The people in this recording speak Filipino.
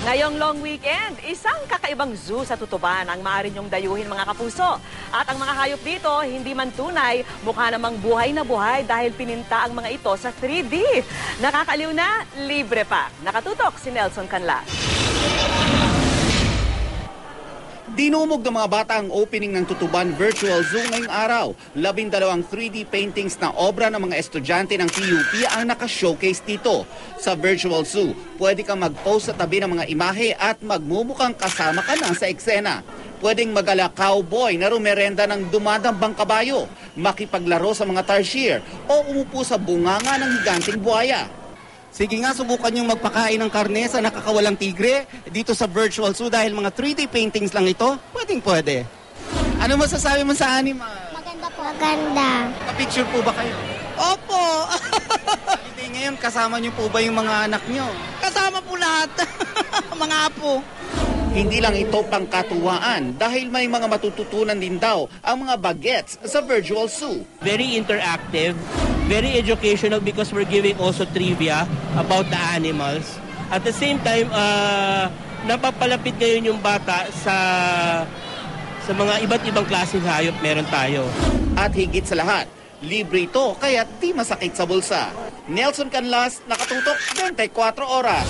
Ngayong long weekend, isang kakaibang zoo sa Tutuban ang maaari niyong dayuhin mga kapuso. At ang mga hayop dito, hindi man tunay, mukha namang buhay na buhay dahil pininta ang mga ito sa 3D. Nakakaliw na, libre pa. Nakatutok si Nelson Canlas. Dinumog ng mga bata ang opening ng Tutuban Virtual Zoo ngayong araw. 12 3D paintings na obra ng mga estudyante ng PUP ang naka-showcase dito. Sa Virtual Zoo, pwede kang mag-post sa tabi ng mga imahe at magmumukhang kasama ka na sa eksena. Pwedeng magala cowboy na rumerenda ng dumadambang kabayo, makipaglaro sa mga tarsier o umupo sa bunganga ng higanting buhaya. Sige nga, subukan yung magpakain ng karne sa nakakawalang tigre dito sa Virtual Zoo dahil mga 3D paintings lang ito. Pwede. Ano masasabi mo sa animal? Maganda po. Maganda. Pa-picture po ba kayo? Opo. Holiday ngayon, kasama niyo po ba yung mga anak niyo? Kasama po lahat. Mga apo. Hindi lang ito pangkatuwaan dahil may mga matututunan din daw ang mga bagets sa Virtual Zoo. Very interactive, very educational because we're giving also trivia about the animals. At the same time, napapalapit ngayon yung bata sa mga iba't ibang klaseng hayop meron tayo. At higit sa lahat, libre ito kaya di masakit sa bulsa. Nelson Canlas, nakatutok 24 oras.